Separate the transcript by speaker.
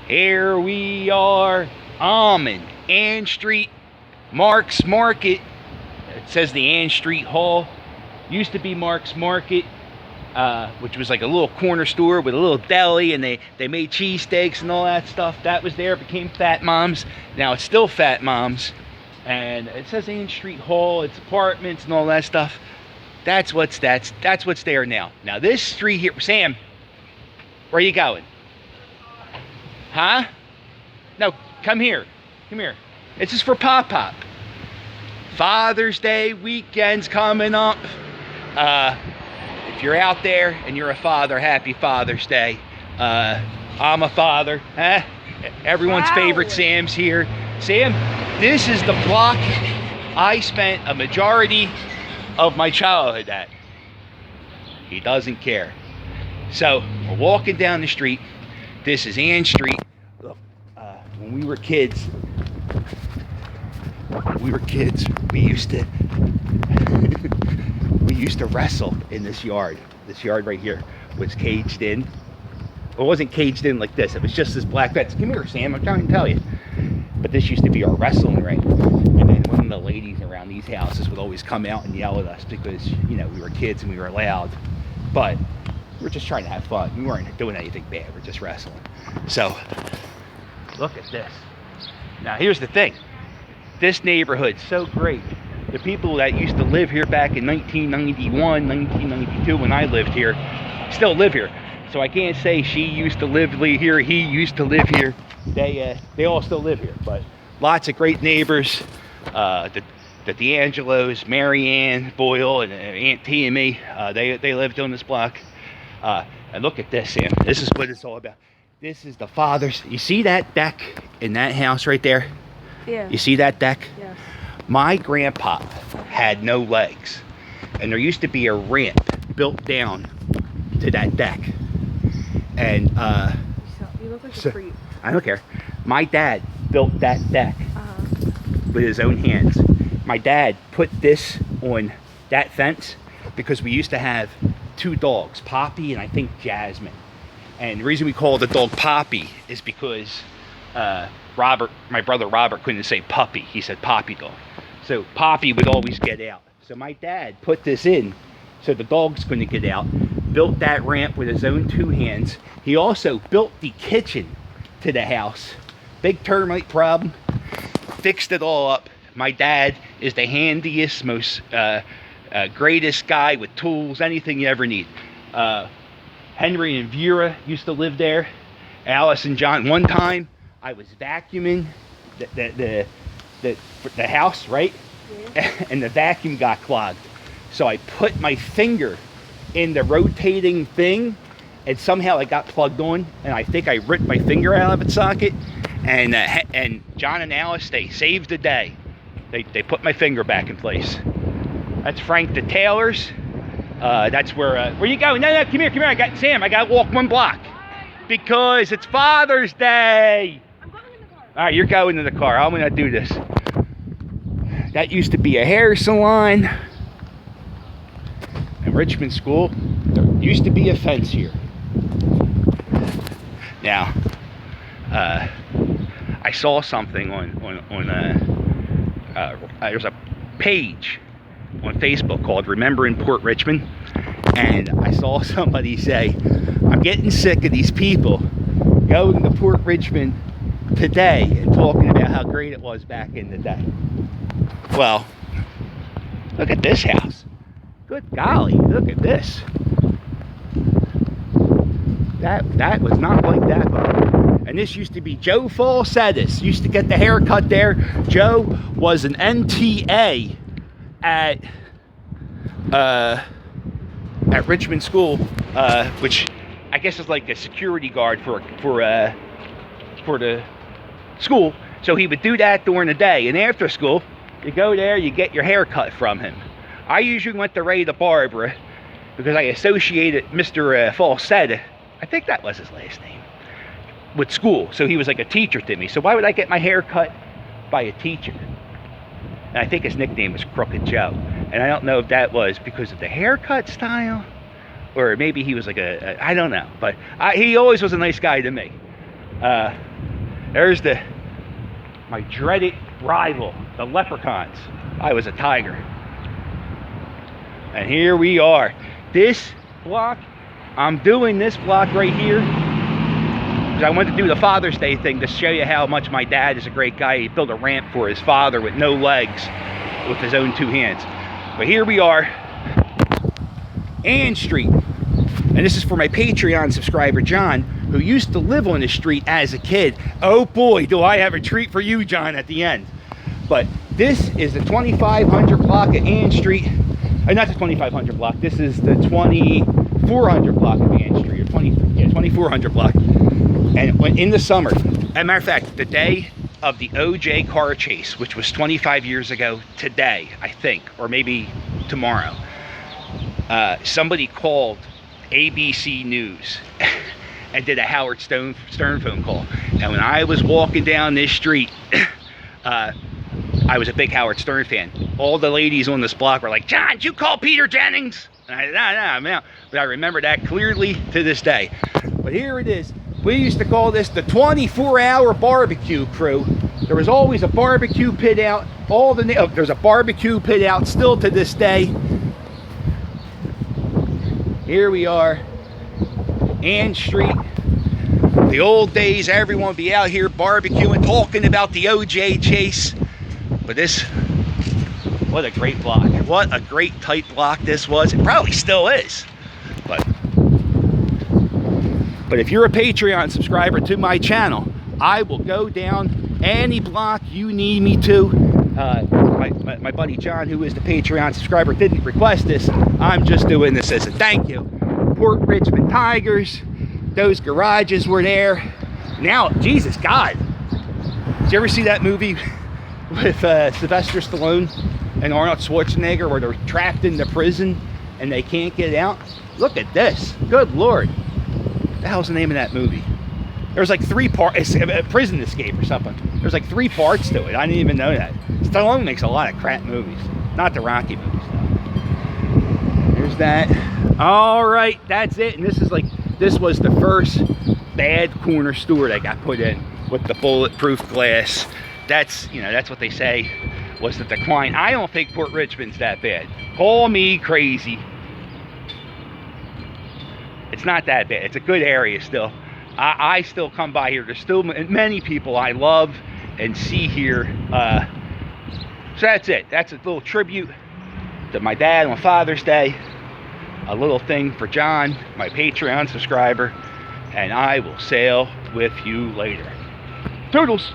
Speaker 1: Here we are, Almond, Ann Street, Mark's Market. It says the Ann Street Hall. Used to be Mark's Market, which was like a little corner store with a little deli, and they made cheesesteaks and all that stuff. That was there, became Fat Mom's. Now it's still Fat Mom's. And it says Ann Street Hall, it's apartments and all that stuff. That's what's there now. Now this street here, Sam, where are you going? Huh? No, come here. Come here. This is for Pop Pop. Father's Day weekend's coming up. If you're out there and you're a father, happy Father's Day. I'm a father. Huh? Everyone's favorite Sam's here. Sam, this is the block I spent a majority of my childhood at. He doesn't care. So we're walking down the street. This is Ann Street. When we were kids, we used to wrestle in this yard. This yard right here was caged in. It wasn't caged in like this. It was just this black fence. Come here, Sam. I'm trying to tell you. But this used to be our wrestling ring. And then one of the ladies around these houses would always come out and yell at us because, you know, we were kids and we were loud. But we were just trying to have fun. We weren't doing anything bad. We're just wrestling. So, look at this. Now, here's the thing. This neighborhood's so great. The people that used to live here back in 1991, 1992, when I lived here, still live here. So I can't say she used to live here, he used to live here. They all still live here. But lots of great neighbors. The D'Angelos, Mary Ann Boyle, and Aunt T and me, they lived on this block. And look at this, Sam. This is what it's all about. This is the father's. You see that deck in that house right there?
Speaker 2: Yeah.
Speaker 1: You see that deck?
Speaker 2: Yeah.
Speaker 1: My grandpa had no legs, and there used to be a ramp built down to that deck. And
Speaker 2: You look like a creep.
Speaker 1: I don't care. My dad built that deck with his own hands. My dad put this on that fence because we used to have two dogs, Poppy and I think Jasmine. And the reason we call the dog Poppy is because my brother Robert couldn't say puppy. He said Poppy dog. So Poppy would always get out. So my dad put this in so the dogs couldn't get out. Built that ramp with his own two hands. He also built the kitchen to the house. Big termite problem. Fixed it all up. My dad is the handiest, most greatest guy with tools, anything you ever need. Henry and Vera used to live there. Alice and John. One time I was vacuuming the house, right? Yeah. And the vacuum got clogged. So I put my finger in the rotating thing, and somehow it got plugged on, and I think I ripped my finger out of its socket. And John and Alice, they saved the day. They put my finger back in place. That's Frank the Taylor's. That's where you going? No, come here. I gotta walk one block because it's Father's Day.
Speaker 2: I'm going in the car.
Speaker 1: All right, you're going in the car. I'm gonna do this. That used to be a hair salon. In Richmond School, there used to be a fence here. Now, I saw something there's a page on Facebook called Remembering Port Richmond, and I saw somebody say, I'm getting sick of these people going to Port Richmond today and talking about how great it was back in the day. Well, look at this house. Good golly, look at this. That was not like that before. And this used to be Joe Falsettis. Used to get the haircut there. Joe was an NTA at Richmond School, which I guess is like a security guard for the school. So he would do that during the day, and after school, you go there, you get your haircut from him. I usually went to Ray the Barber because I associated Mr. Falsetta, I think that was his last name, with school. So he was like a teacher to me. So why would I get my hair cut by a teacher? And I think his nickname was Crooked Joe. And I don't know if that was because of the haircut style, or maybe he was like I don't know. But he always was a nice guy to me. There's my dreaded rival, the leprechauns. I was a tiger. And here we are. This block, I'm doing this block right here because I wanted to do the Father's Day thing to show you how much my dad is a great guy. He built a ramp for his father with no legs with his own 2 hands. But here we are, Ann Street. And this is for my Patreon subscriber, John, who used to live on this street as a kid. Oh boy, do I have a treat for you, John, at the end. But this is the 2500 block of Ann Street. Not the 2500 block, this is the 2400 block of Ann Street, or 2400 block. And when in the summer, as a matter of fact, the day of the OJ car chase, which was 25 years ago today, I think, or maybe tomorrow, somebody called ABC News and did a Howard Stern phone call. And when I was walking down this street, I was a big Howard Stern fan. All the ladies on this block were like, "John, did you call Peter Jennings?" And I said, "No, I'm out." But I remember that clearly to this day. But here it is. We used to call this the 24-hour barbecue crew. There was always a barbecue pit out. There's a barbecue pit out still to this day. Here we are, Ann Street. The old days, everyone would be out here barbecuing, talking about the OJ chase. But this, what a great block. What a great tight block this was. It probably still is. But if you're a Patreon subscriber to my channel, I will go down any block you need me to. My buddy John, who is the Patreon subscriber, didn't request this. I'm just doing this as a thank you. Port Richmond Tigers. Those garages were there. Now, Jesus God. Did you ever see that movie with Sylvester Stallone and Arnold Schwarzenegger where they're trapped in the prison and they can't get out? Look at this. Good Lord. What the hell's the name of that movie? There's like 3 parts. It's Prison Escape or something. There's like 3 parts to it. I didn't even know that. Stallone makes a lot of crap movies. Not the Rocky movies though. There's that. All right, that's it. And this was the first bad corner store that got put in with the bulletproof glass. That's what they say was the decline. I don't think Port Richmond's that bad. Call me crazy. It's not that bad. It's a good area still. I still come by here. There's still many people I love and see here. So that's it. That's a little tribute to my dad on Father's Day. A little thing for John, my Patreon subscriber. And I will sail with you later. Toodles!